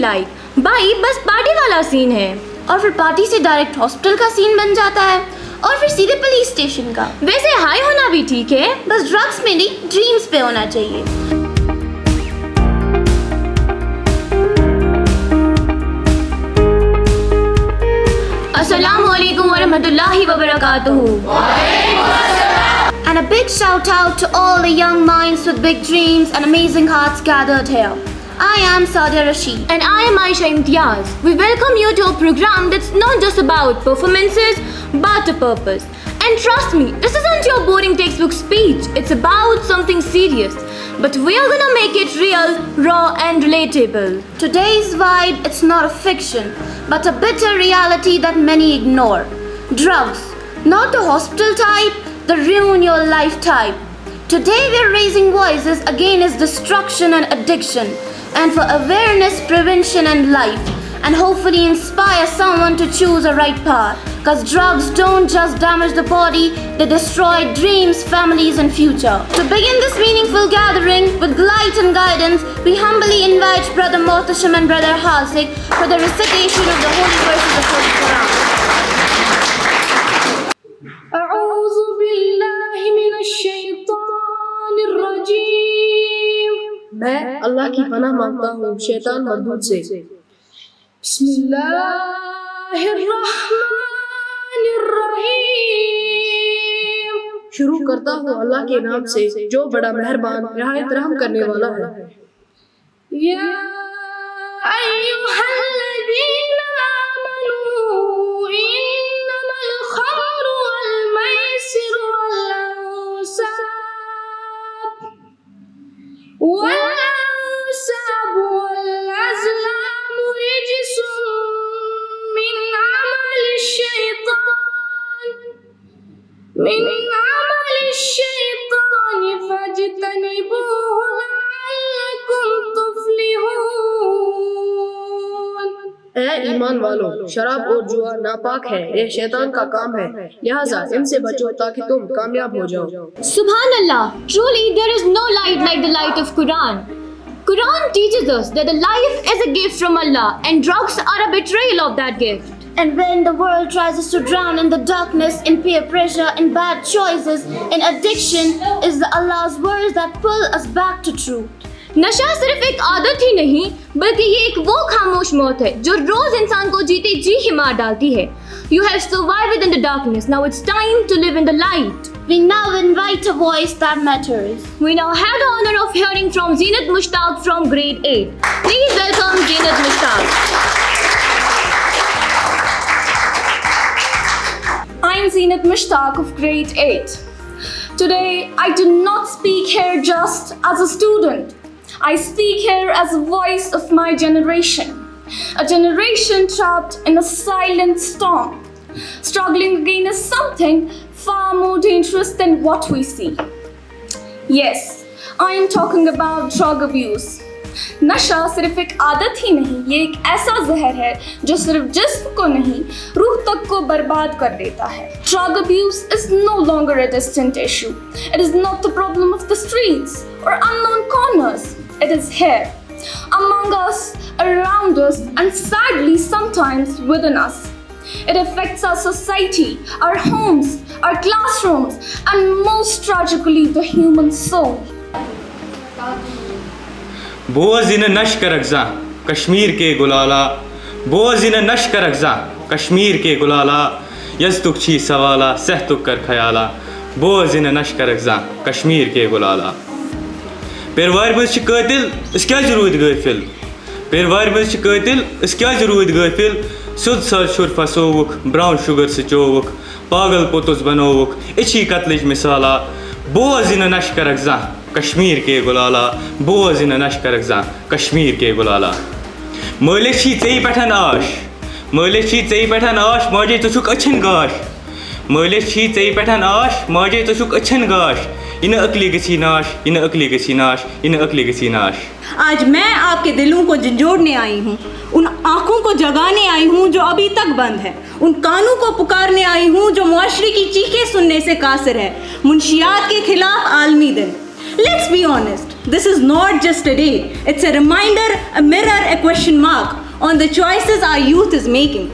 Like भाई बस party वाला सीन है, और फिर पार्टी से डायरेक्ट हॉस्पिटल का सीन बन जाता है, और फिर सीधे पुलिस स्टेशन का। वैसे हाई होना भी ठीक है, बस ड्रग्स में नहीं, ड्रीम्स पे होना चाहिए। अस्सलाम वालेकुम वरहमतुल्लाहि वबरकातुहू। And a big shout out to all the young minds with big dreams and amazing hearts gathered here. I am Sadia Rashid. And I am Aisha Imtiaz. We welcome you to a program that's not just about performances, but a purpose. And trust me, this isn't your boring textbook speech. It's about something serious. But we are gonna make it real, raw and relatable. Today's vibe, it's not a fiction, but a bitter reality that many ignore. Drugs, not the hospital type, the ruin your life type. Today we're raising voices against destruction and addiction, and for awareness, prevention and life, and hopefully inspire someone to choose a right path. Cause drugs don't just damage the body, they destroy dreams, families and future. To begin this meaningful gathering with light and guidance, we humbly invite Brother Mohtasham and Brother Hasik for the recitation of the holy verses of the Quran. أعوذ بالله من الشيطان الرجيم. मैं अल्लाह की पनाह मांगता हूँ शैतान मरदूद से। बिस्मिल्लाहिर्रहमानिर्रहीम. शुरू करता हूँ अल्लाह के नाम से जो बड़ा मेहरबान निहायत रहम करने वाला है। या अय्युहल्लज़ीना आमनू इन्नमल खम्रु वल मैसिरु वल अंसाब वल अज़लामु रिज्सुम मिन अमलिश शैतान फज्तनिबूहु लअल्लकुम तुफ्लिहून. ऐ ईमान वालों, शराब और जुआ नापाक है, यह शैतान का काम है, लिहाजा इनसे बचो ताकि तुम कामयाब हो जाओ। Subhanallah, truly there is no light like the light of Quran. Quran teaches us that the life is a gift from Allah and drugs are a betrayal of that gift. And when the world tries us to drown in the darkness, in peer pressure, in bad choices, in addiction, is the Allah's words that pull us back to truth. नशा सिर्फ एक आदत ही नहीं बल्कि ये एक वो खामोश मौत है जो रोज इंसान को जीते जी ही मार डालती है। You have survived in the darkness. Now it's time to live in the light. We now invite a voice that matters. We now have the honor of hearing from Zeenat Mushtaq from grade 8. Please welcome Zeenat Mushtaq. I'm Zeenat Mushtaq of grade 8. Today, I do not speak here just as a student. I speak here as a voice of my generation. A generation trapped in a silent storm, struggling against something far more dangerous than what we see. Yes, I am talking about drug abuse. नशा सिर्फ एक आदत ही नहीं, ये एक ऐसा जहर है जो सिर्फ जिस्म को नहीं, रूह तक को बर्बाद कर देता है. Drug abuse is no longer a distant issue. It is not the problem of the streets or unknown corners. It is here, among us, around us, and sadly sometimes within us. It affects our society, our homes, our classrooms, and most tragically the human soul. बोज़िन नश्क रग़ज़ा Kashmir के गुलाला, बोज़िन नश्क रग़ज़ा कश्मीर के गुलाला, यज़तुक छी सवाला सहतुक कर ख़याला, बोज़िन नश्क रग़ज़ा कश्मीर के गुलाला। पेरवार मज़ छ क़ातिल अस क्या rude गाफिल, पेरवार मज़ छ क़ातिल अस क्या रूद गाफिल, सुद सर शुर फसोवुक ब्राउन शुगर सचोवुक, पागल पोतुस बनोवुक इछी कत्लिज मिसाला, बोज़िन नश्क रग़ज़ा कश्मीर के गुलाला, बोज़िन नश्क रग़ज़ा कश्मीर के गुलाला। मालिक छी ज़ेई पठन आश, मालिक छी ज़ेई पठन आश, माजे तो छुक अच्छन गाश, मालिक छी ज़ेई पठन आश, माजे तो छुक अच्छन गाश, इन अकली गसी नाश, इन अकली गसी नाश, इन अकली गसी नाश। आज मैं आपके दिलों को झंझोड़ने आई हूँ, उन आँखों को जगाने आई हूँ जो अभी तक बंद है, उन कानों को पुकारने आई हूँ जो मुआशरे की चीखें सुनने से कासिर है। मुंशियात के खिलाफ आलमी दिन, Let's be honest, this is not just a day. It's a reminder, a mirror, a question mark on the choices our youth is making.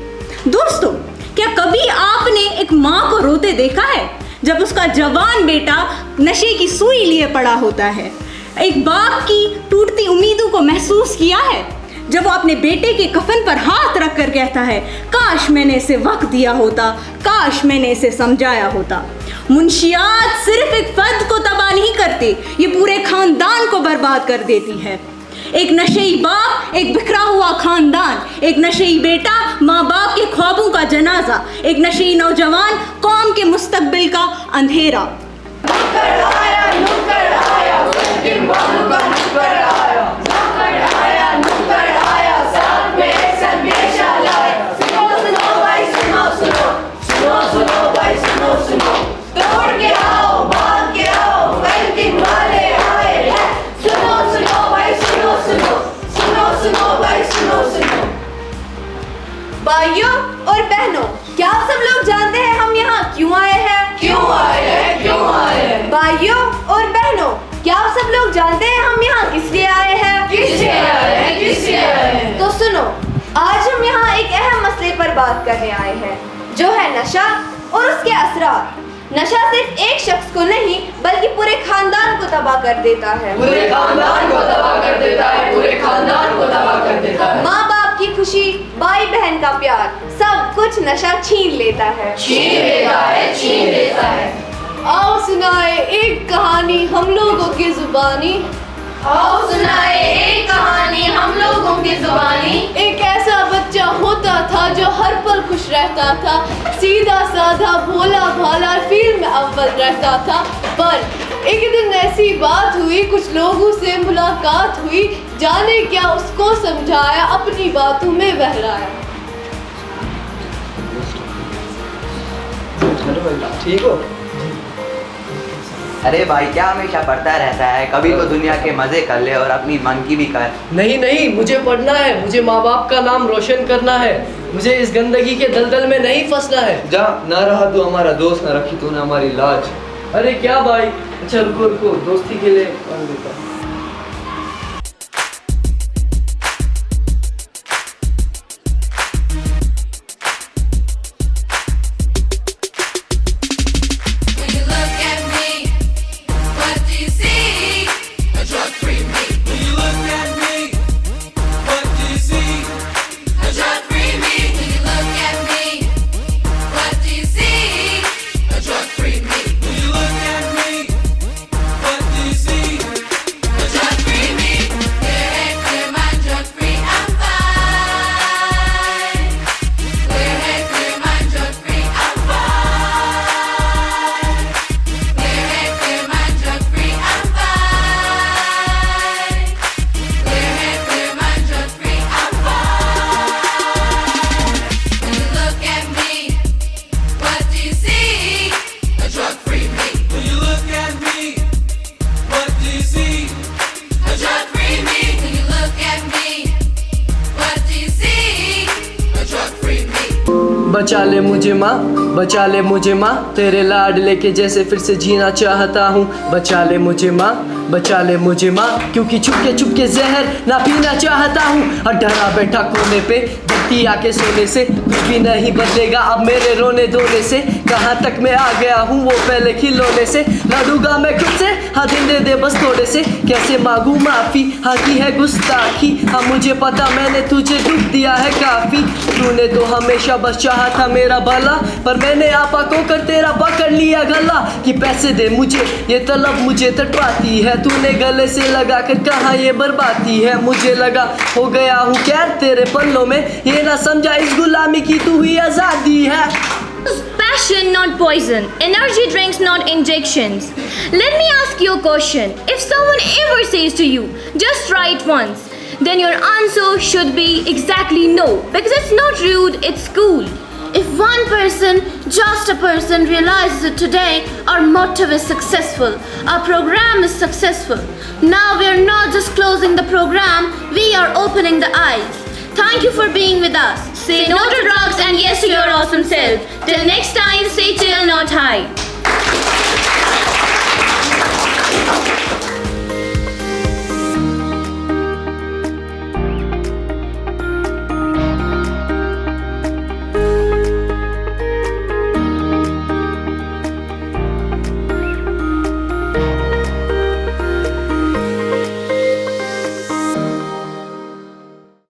दोस्तों, क्या कभी आपने एक माँ को रोते देखा है जब उसका जवान बेटा नशे की सुई लिए पड़ा होता है? एक बाप की टूटती उम्मीदों को महसूस किया है जब वो अपने बेटे के कफन पर हाथ रख कर कहता है, काश मैंने इसे वक्त दिया होता, काश मैंने इसे समझाया होता। मुंशियात सिर्फ एक फर्द को तबाह नहीं करती, ये पूरे खानदान को बर्बाद कर देती है। एक नशेई बाप, एक बिखरा हुआ खानदान, एक नशेई बेटा, माँ बाप के ख्वाबों का जनाजा, एक नशेई नौजवान, कौम के मुस्तकबिल का अंधेरा। भाइयों और बहनों, क्या आप सब लोग जानते हैं हम यहाँ क्यों आए हैं? क्यों आए हैं? क्यों आए हैं? भाइयों और बहनों, क्या आप सब लोग जानते हैं हम यहाँ किस लिए आए हैं? किस लिए आए हैं? किस लिए आए हैं? तो सुनो, आज हम यहाँ एक अहम मसले पर बात करने आए हैं, जो है नशा और उसके असरार। नशा सिर्फ एक शख्स को नहीं बल्कि पूरे खानदान को तबाह कर देता है। पूरे खानदान को तबाह कर देता है। पूरे खानदान को तबाह कर देता है। माँ बाप की खुशी, भाई बहन का प्यार, सब कुछ नशा छीन लेता है। छीन लेता है। छीन लेता है। आओ सुनाए एक कहानी हम लोगों की जुबानी। आओ सुनाए एक कहानी हम लोगों की जुबानी। एक ऐसा बच्चा होता था जो हर पल खुश रहता था, सीधा साधा भोला भाला फील्ड में अव्वल रहता था। पर एक दिन ऐसी बात हुई, कुछ लोगों से मुलाकात हुई, जाने क्या उसको समझाया, अपनी बातों में बहराया। ठीक हो? अरे भाई क्या हमेशा पढ़ता रहता है, कभी तो दुनिया के मजे कर ले और अपनी मन की भी कर। नहीं नहीं, मुझे पढ़ना है, मुझे माँ बाप का नाम रोशन करना है, मुझे इस गंदगी के दलदल में नहीं फंसना है। जा, ना रहा तू हमारा दोस्त, ना रखी तूने हमारी लाज। अरे क्या भाई, अच्छा रुको रुको, दोस्ती के लिए पढ़ देता हूँ। बचा ले मुझे माँ, बचा ले मुझे माँ, तेरे लाडले के जैसे फिर से जीना चाहता हूँ। बचा ले मुझे माँ, बचा ले मुझे माँ, क्योंकि छुपके जहर ना पीना चाहता हूँ। और डरा बैठा कोने पे धरती आके सोने से कुछ भी नहीं बदलेगा अब मेरे रोने धोने से। कहाँ तक मैं आ गया हूँ वो पहले खिलौने से, लड़ूंगा मैं खुद से, हाँ दिन दे बस थोड़े से। कैसे मांगू माफी, हाँ की है गुस्ताखी, हाँ मुझे पता मैंने तुझे दुख दिया है काफी। तूने तो हमेशा बस चाहा था मेरा भला, पर मैंने आपा को कर तेरा पकड़ लिया गला कि पैसे दे मुझे, ये तलब मुझे तड़पाती है। तूने गले से लगा कर कहा ये बर्बादी है, मुझे लगा हो गया हूँ कैद तेरे पल्लों में, ये ना समझा इस गुलामी की तू ही आजादी है। Passion, not poison. Energy drinks, not injections. Let me ask you a question. If someone ever says to you, just try it once, then your answer should be exactly no, because it's not rude, it's cool. If one person, just a person, realizes it today, our motto is successful. Our program is successful. Now we are not just closing the program, we are opening the eyes. Thank you for being with us. Say no to drugs and yes to your awesome self. Till next time, stay chill, not high.